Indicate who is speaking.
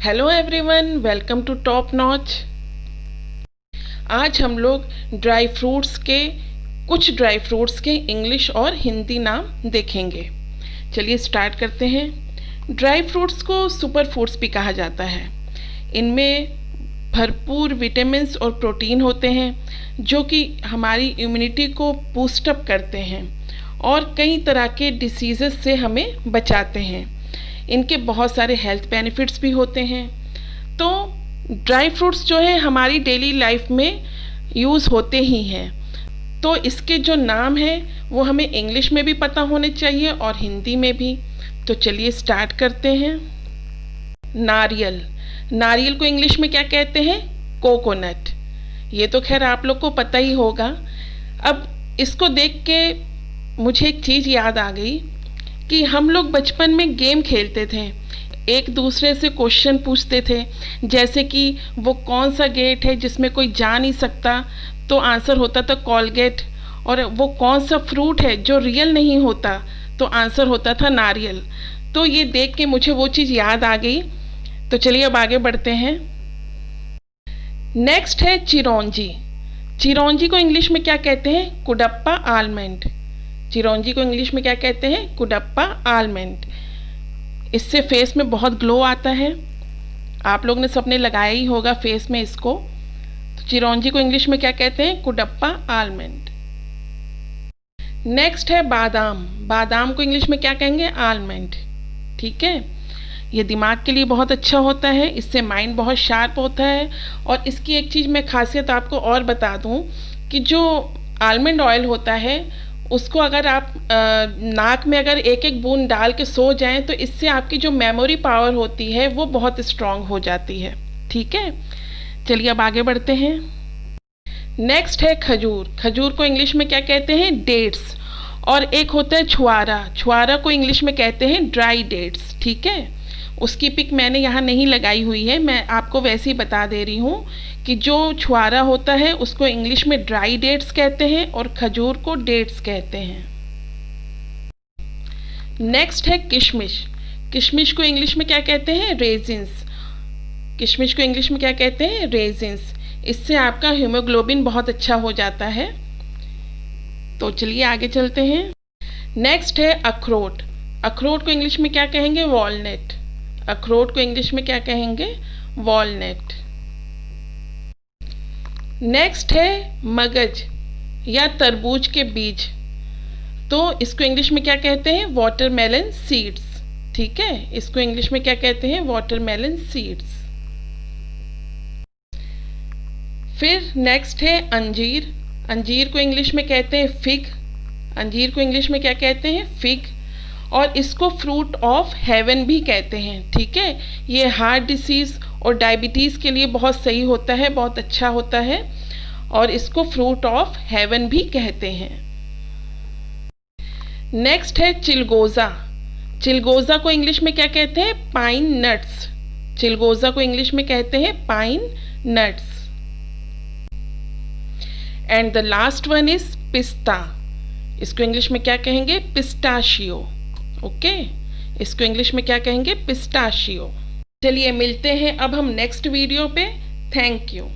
Speaker 1: Hello everyone, welcome to top notch. आज हम लोग कुछ ड्राई फ्रूट्स के इंग्लिश और हिंदी नाम देखेंगे। चलिए स्टार्ट करते हैं। ड्राई फ्रूट्स को सुपर फूड्स भी कहा जाता है। इनमें भरपूर विटामिन्स और प्रोटीन होते हैं जो कि हमारी इम्यूनिटी को बूस्टअप करते हैं और कई तरह के डिसीज़ेस से हमें बचाते हैं। इनके बहुत सारे हेल्थ बेनिफिट्स भी होते हैं। तो ड्राई फ्रूट्स जो है हमारी डेली लाइफ में यूज़ होते ही हैं। तो इसके जो नाम हैं वो हमें इंग्लिश में भी पता होने चाहिए और हिंदी में भी। तो चलिए स्टार्ट करते हैं। नारियल। नारियल को इंग्लिश में क्या कहते हैं? कोकोनट। ये तो खैर आप लोग को पता ही होगा। अब इसको देख के मुझे एक चीज़ याद आ गई कि हम लोग बचपन में गेम खेलते थे, एक दूसरे से क्वेश्चन पूछते थे, जैसे कि वो कौन सा गेट है जिसमें कोई जा नहीं सकता, तो आंसर होता था कोलगेट। और वो कौन सा फ्रूट है जो रियल नहीं होता, तो आंसर होता था नारियल। तो ये देख के मुझे वो चीज़ याद आ गई। तो चलिए अब आगे बढ़ते हैं। नेक्स्ट है चिरौंजी। चिरौंजी को इंग्लिश में क्या कहते हैं? कुडप्पा आलमंड। चिरौंजी को इंग्लिश में क्या कहते हैं? कुडप्पा आलमंड। इससे फेस में बहुत ग्लो आता है। आप लोग ने सबने लगाया ही होगा फेस में इसको। तो चिरौंजी को इंग्लिश में क्या कहते हैं? कुडप्पा आलमंड। नेक्स्ट है बादाम। बादाम को इंग्लिश में क्या कहेंगे? आलमंड। ठीक है, ये दिमाग के लिए बहुत अच्छा होता है, इससे माइंड बहुत शार्प होता है। और इसकी एक चीज़ मैं खासियत आपको और बता दूं कि जो आलमंड ऑयल होता है उसको अगर आप नाक में अगर एक एक बूंद डाल के सो जाएं तो इससे आपकी जो मेमोरी पावर होती है वो बहुत स्ट्रांग हो जाती है। ठीक है, चलिए अब आगे बढ़ते हैं। नेक्स्ट है खजूर। खजूर को इंग्लिश में क्या कहते हैं? डेट्स। और एक होता है छुआरा। छुआरा को इंग्लिश में कहते हैं ड्राई डेट्स। ठीक है, उसकी पिक मैंने यहाँ नहीं लगाई हुई है, मैं आपको वैसे ही बता दे रही हूँ कि जो छुआरा होता है उसको इंग्लिश में ड्राई डेट्स कहते हैं और खजूर को डेट्स कहते हैं। नेक्स्ट है किशमिश। किशमिश को इंग्लिश में क्या कहते हैं? रेजिन्स। किशमिश को इंग्लिश में क्या कहते हैं? रेजिन्स। इससे आपका हीमोग्लोबिन बहुत अच्छा हो जाता है। तो चलिए आगे चलते हैं। नेक्स्ट है अखरोट। अखरोट को इंग्लिश में क्या कहेंगे? वॉलनट। अखरोट को इंग्लिश में क्या कहेंगे? वॉलनट। नेक्स्ट है मगज या तरबूज के बीज। तो इसको इंग्लिश में क्या कहते हैं? Watermelon seeds. ठीक है, इसको इंग्लिश में क्या कहते हैं? Watermelon seeds. फिर नेक्स्ट है अंजीर। अंजीर को इंग्लिश में कहते हैं फिग। अंजीर को इंग्लिश में क्या कहते हैं? फिग। और इसको फ्रूट ऑफ हेवन भी कहते हैं। ठीक है, ये हार्ट डिसीज़ और डायबिटीज़ के लिए बहुत सही होता है, बहुत अच्छा होता है, और इसको फ्रूट ऑफ हेवन भी कहते हैं। नेक्स्ट है चिलगोज़ा। चिलगोज़ा को इंग्लिश में क्या कहते हैं? Pine nuts. चिलगोज़ा को इंग्लिश में कहते हैं pine nuts. And the last one is पिस्ता। इसको इंग्लिश में क्या कहेंगे? पिस्ताशियो। ओके, इसको इंग्लिश में क्या कहेंगे? पिस्ताशियो। चलिए मिलते हैं अब हम नेक्स्ट वीडियो पे। Thank you.